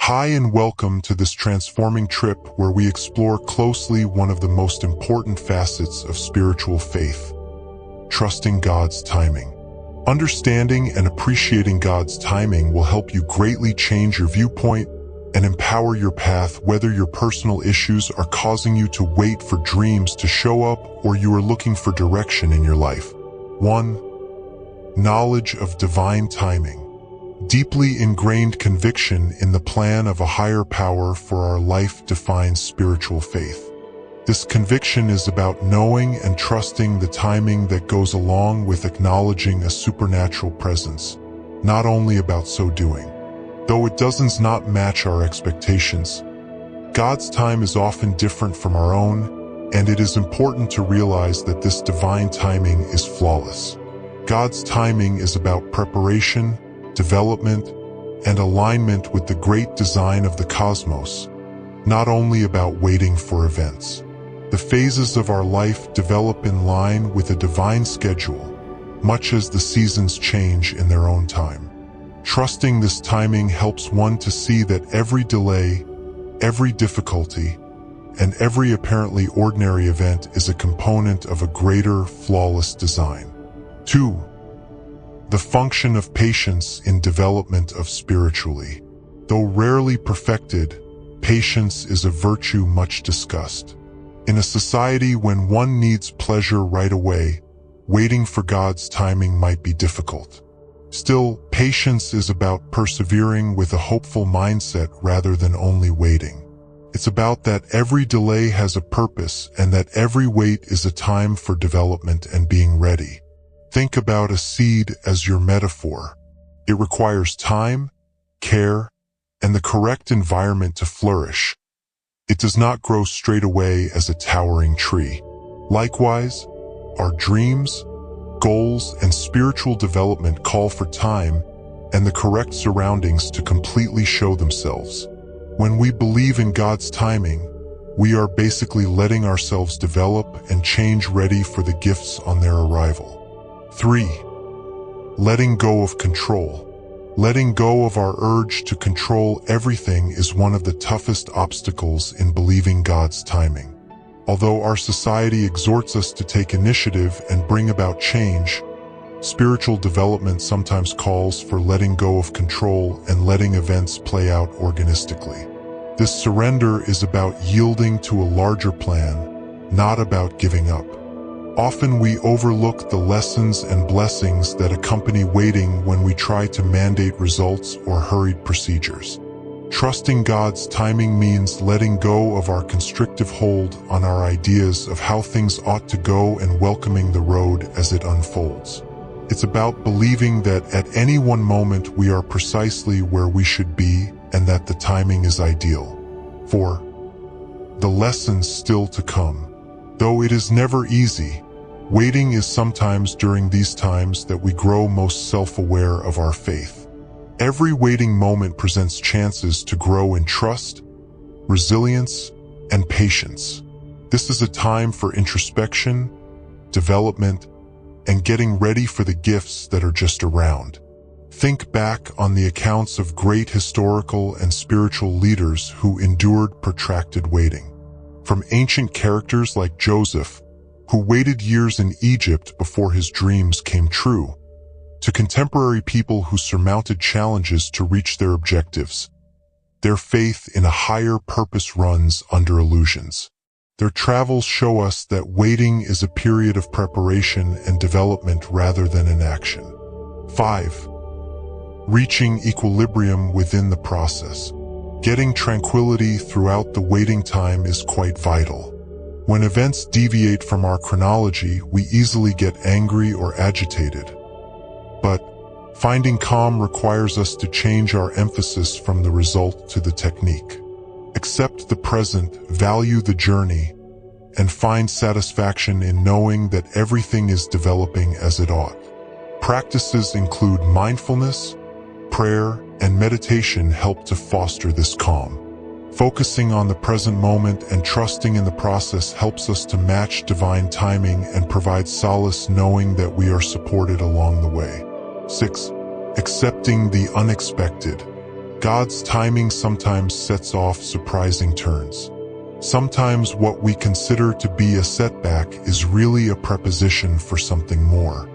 Hi and welcome to this transforming trip where we explore closely one of the most important facets of spiritual faith: trusting God's timing. Understanding and appreciating God's timing will help you greatly change your viewpoint and empower your path, whether your personal issues are causing you to wait for dreams to show up or you are looking for direction in your life. 1. Knowledge of divine timing. Deeply ingrained conviction in the plan of a higher power for our life defines spiritual faith. This conviction is about knowing and trusting the timing that goes along with acknowledging a supernatural presence, not only about so doing. Though it does not match our expectations, God's time is often different from our own, and it is important to realize that this divine timing is flawless. God's timing is about preparation, development, and alignment with the great design of the cosmos, not only about waiting for events. The phases of our life develop in line with a divine schedule, much as the seasons change in their own time. Trusting this timing helps one to see that every delay, every difficulty, and every apparently ordinary event is a component of a greater, flawless design. 2. The function of patience in development of spiritually. Though rarely perfected, patience is a virtue much discussed. In a society when one needs pleasure right away, waiting for God's timing might be difficult. Still, patience is about persevering with a hopeful mindset rather than only waiting. It's about that every delay has a purpose and that every wait is a time for development and being ready. Think about a seed as your metaphor. It requires time, care, and the correct environment to flourish. It does not grow straight away as a towering tree. Likewise, our dreams, goals, and spiritual development call for time and the correct surroundings to completely show themselves. When we believe in God's timing, we are basically letting ourselves develop and change, ready for the gifts on their arrival. 3. Letting go of control. Letting go of our urge to control everything is one of the toughest obstacles in believing God's timing. Although our society exhorts us to take initiative and bring about change, spiritual development sometimes calls for letting go of control and letting events play out organistically. This surrender is about yielding to a larger plan, not about giving up. Often we overlook the lessons and blessings that accompany waiting when we try to mandate results or hurried procedures. Trusting God's timing means letting go of our constrictive hold on our ideas of how things ought to go and welcoming the road as it unfolds. It's about believing that at any one moment we are precisely where we should be and that the timing is ideal. 4. The lessons still to come. Though it is never easy, waiting is sometimes during these times that we grow most self-aware of our faith. Every waiting moment presents chances to grow in trust, resilience, and patience. This is a time for introspection, development, and getting ready for the gifts that are just around. Think back on the accounts of great historical and spiritual leaders who endured protracted waiting. From ancient characters like Joseph, who waited years in Egypt before his dreams came true, to contemporary people who surmounted challenges to reach their objectives. Their faith in a higher purpose runs under illusions. Their travels show us that waiting is a period of preparation and development rather than inaction. 5. Reaching equilibrium within the process. Getting tranquility throughout the waiting time is quite vital. When events deviate from our chronology, we easily get angry or agitated. But finding calm requires us to change our emphasis from the result to the technique. Accept the present, value the journey, and find satisfaction in knowing that everything is developing as it ought. Practices include mindfulness, prayer, and meditation help to foster this calm. Focusing on the present moment and trusting in the process helps us to match divine timing and provide solace knowing that we are supported along the way. 6. Accepting the unexpected. God's timing sometimes sets off surprising turns. Sometimes what we consider to be a setback is really a preposition for something more.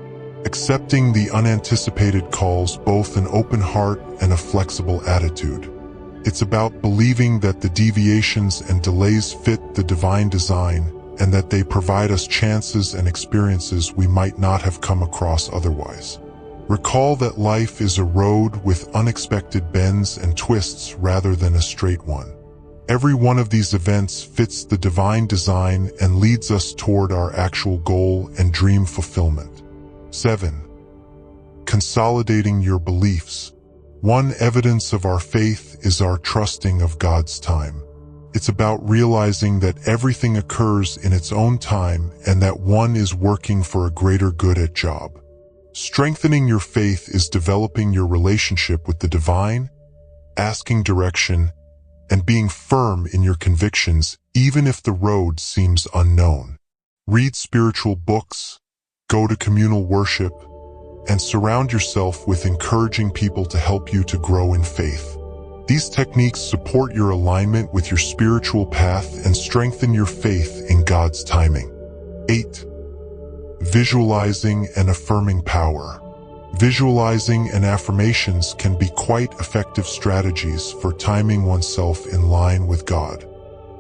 Accepting the unanticipated calls both an open heart and a flexible attitude. It's about believing that the deviations and delays fit the divine design and that they provide us chances and experiences we might not have come across otherwise. Recall that life is a road with unexpected bends and twists rather than a straight one. Every one of these events fits the divine design and leads us toward our actual goal and dream fulfillment. 7. Consolidating your beliefs. One evidence of our faith is our trusting of God's time. It's about realizing that everything occurs in its own time and that one is working for a greater good at job. Strengthening your faith is developing your relationship with the divine, asking direction, and being firm in your convictions even if the road seems unknown. Read spiritual books, go to communal worship, and surround yourself with encouraging people to help you to grow in faith. These techniques support your alignment with your spiritual path and strengthen your faith in God's timing. 8. Visualizing and affirming power. Visualizing and affirmations can be quite effective strategies for timing oneself in line with God.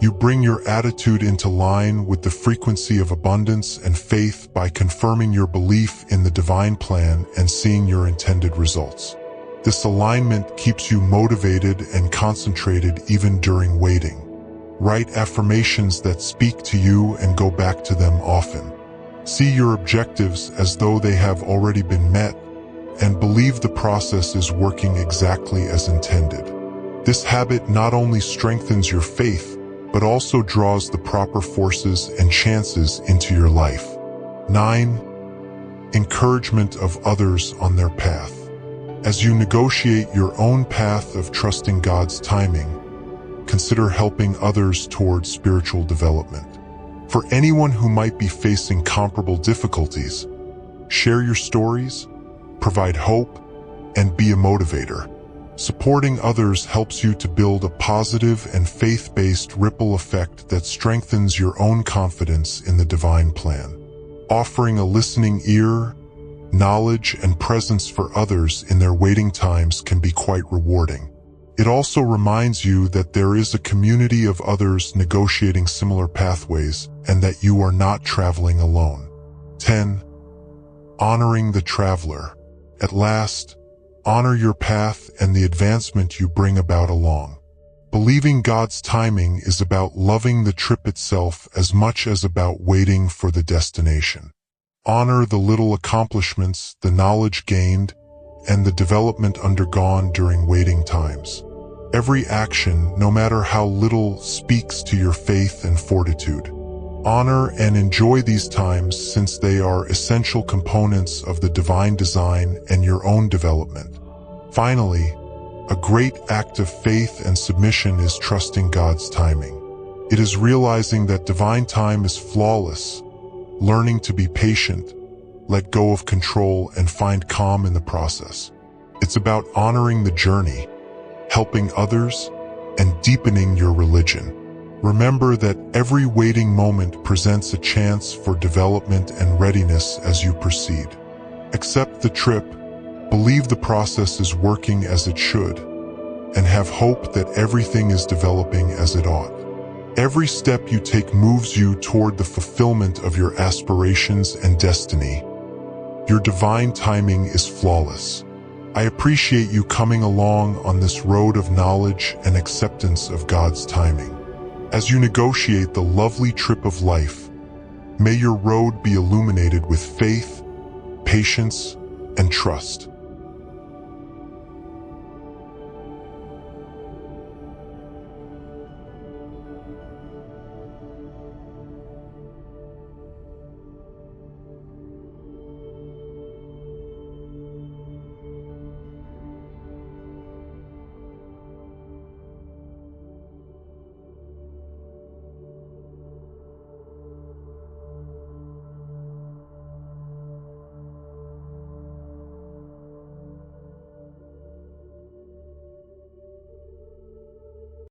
You bring your attitude into line with the frequency of abundance and faith by confirming your belief in the divine plan and seeing your intended results. This alignment keeps you motivated and concentrated even during waiting. Write affirmations that speak to you and go back to them often. See your objectives as though they have already been met, and believe the process is working exactly as intended. This habit not only strengthens your faith, but also draws the proper forces and chances into your life. 9. Encouragement of others on their path. As you negotiate your own path of trusting God's timing, consider helping others towards spiritual development. For anyone who might be facing comparable difficulties, share your stories, provide hope, and be a motivator. Supporting others helps you to build a positive and faith-based ripple effect that strengthens your own confidence in the divine plan. Offering a listening ear, knowledge, and presence for others in their waiting times can be quite rewarding. It also reminds you that there is a community of others negotiating similar pathways and that you are not traveling alone. 10. Honoring the traveler. At last, honor your path and the advancement you bring about along. Believing God's timing is about loving the trip itself as much as about waiting for the destination. Honor the little accomplishments, the knowledge gained, and the development undergone during waiting times. Every action, no matter how little, speaks to your faith and fortitude. Honor and enjoy these times since they are essential components of the divine design and your own development. Finally, a great act of faith and submission is trusting God's timing. It is realizing that divine time is flawless, learning to be patient, let go of control, and find calm in the process. It's about honoring the journey, helping others, and deepening your religion. Remember that every waiting moment presents a chance for development and readiness as you proceed. Accept the trip, believe the process is working as it should, and have hope that everything is developing as it ought. Every step you take moves you toward the fulfillment of your aspirations and destiny. Your divine timing is flawless. I appreciate you coming along on this road of knowledge and acceptance of God's timing. As you negotiate the lovely trip of life, may your road be illuminated with faith, patience, and trust.